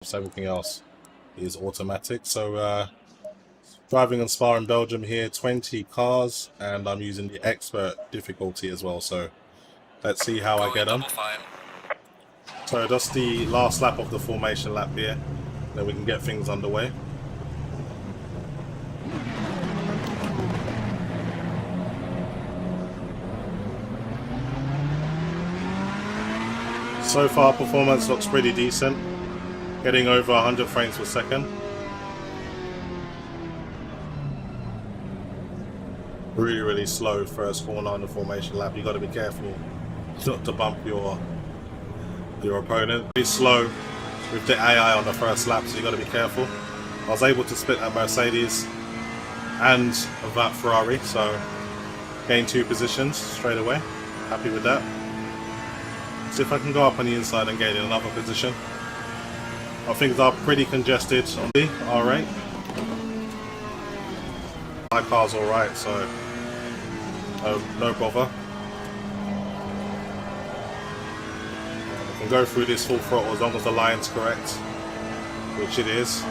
stops. Everything else is automatic. So driving on Spa in Belgium here, 20 cars, and I'm using the expert difficulty as well. So let's see how I get on. So just the last lap of the formation lap here, then we can get things underway. So far performance looks pretty decent, getting over 100 frames per second. Really slow first corner on the formation lap. You got to be careful not to bump your opponent. Be slow with the AI on the first lap, so you got to be careful. I was able to split that Mercedes and that Ferrari, so gained 2 positions straight away. Happy with that. See if I can go up on the inside and gain another position. Things are pretty congested on the R8. My car's alright, so no bother. I can go through this full throttle as long as the line's correct, which it is.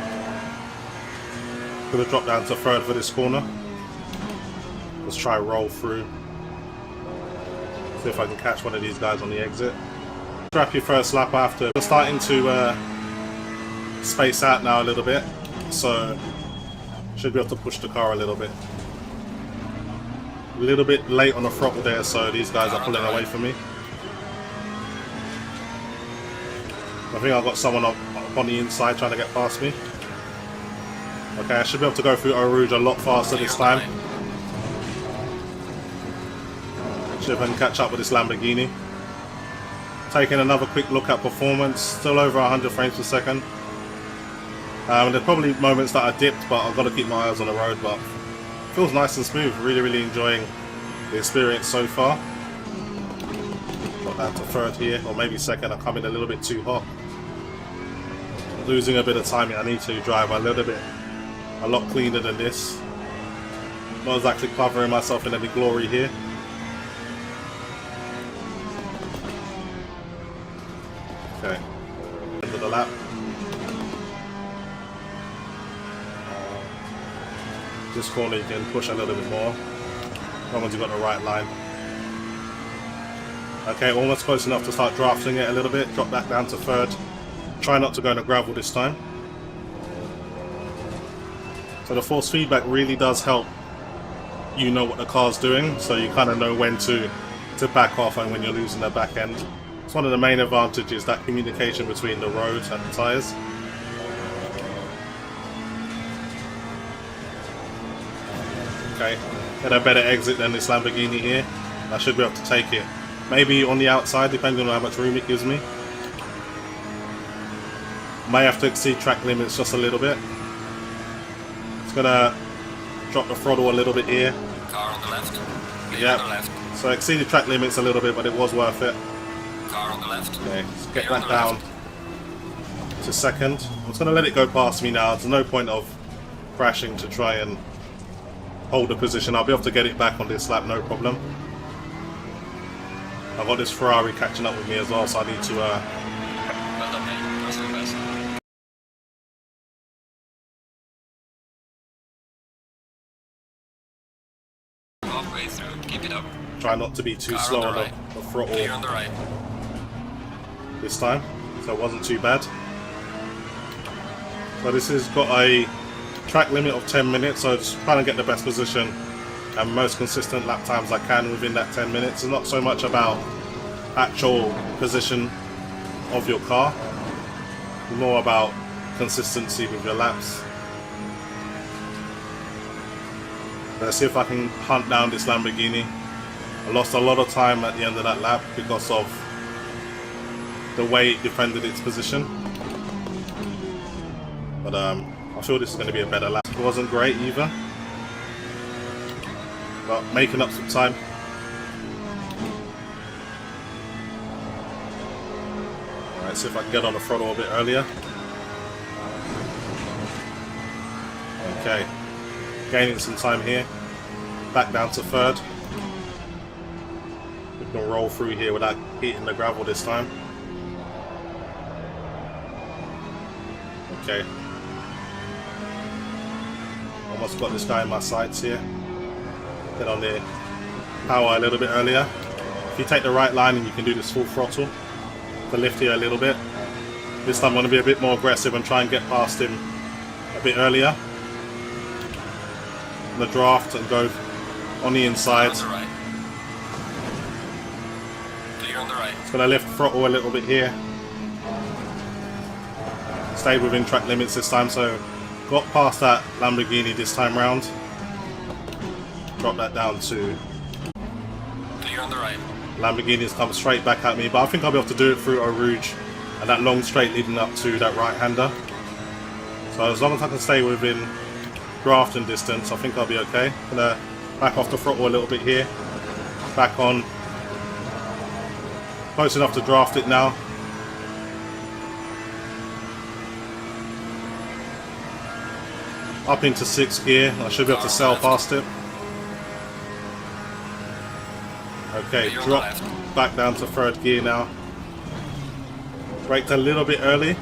Gonna drop down to 3rd for this corner. Let's try roll through. See if I can catch one of these guys on the exit. Strap your first lap after. We're starting to space out now a little bit, so should be able to push the car a little bit. A little bit late on the throttle there, so these guys are pulling away from me. I think I've got someone up on the inside trying to get past me. Okay, I should be able to go through Eau Rouge a lot faster this time. See if I can catch up with this Lamborghini. Taking another quick look at performance, still over 100 frames per second. There's probably moments that I dipped, but I've got to keep my eyes on the road, but it feels nice and smooth. Really enjoying the experience so far. Got down to 3rd here, or maybe 2nd. I'm coming a little bit too hot. Losing a bit of timing. I need to drive a lot cleaner than this. Not exactly covering myself in any glory here. Okay, end of the lap. This corner you can push a little bit more, as long as you've got the right line. Okay, almost close enough to start drafting it a little bit. Drop back down to 3rd. Try not to go in the gravel this time. So the force feedback really does help you know what the car's doing, so you kind of know when to back off and when you're losing the back end. It's one of the main advantages, that communication between the road and the tyres. Okay, get a better exit than this Lamborghini here. I should be able to take it. Maybe on the outside, depending on how much room it gives me. May have to exceed track limits just a little bit. It's gonna drop the throttle a little bit here. Car on the left. Yeah. So I exceeded track limits a little bit, but it was worth it. Car on the left. Okay, let's get that down to 2nd. I'm just gonna let it go past me now. There's no point of crashing to try and hold the position. I'll be able to get it back on this lap, no problem. I've got this Ferrari catching up with me as well, so I need to Well done, mate. That's the best. Halfway through. Keep it up. try not to be too slow on the throttle Clear on the right. this time, so it wasn't too bad. So this has got a track limit of 10 minutes, so just trying to get the best position and most consistent lap times I can within that 10 minutes. It's not so much about actual position of your car, more about consistency with your laps. Let's see if I can hunt down this Lamborghini. I lost a lot of time at the end of that lap because of the way it defended its position. But I feel this is going to be a better lap. It wasn't great either, but making up some time. Alright, see if I can get on the throttle a bit earlier. Okay, gaining some time here. Back down to third. We can roll through here without hitting the gravel this time. Okay. Almost got this guy in my sights here. Get on the power a little bit earlier. If you take the right line and you can do this full throttle to lift here a little bit. This time I'm going to be a bit more aggressive and try and get past him a bit earlier. On the draft and go on the inside. On the right. Clear on the right. It's going to lift throttle a little bit here. Stayed within track limits this time, so got past that Lamborghini this time round. Drop that down to Clear on the right. Lamborghini's come straight back at me, but I think I'll be able to do it through Eau Rouge and that long straight leading up to that right-hander. So as long as I can stay within drafting distance, I think I'll be okay. Gonna back off the throttle a little bit here. Back on. Close enough to draft it now. Up into 6th gear. I should be able to sail past it. Okay, drop back down to 3rd gear now. Braked a little bit early.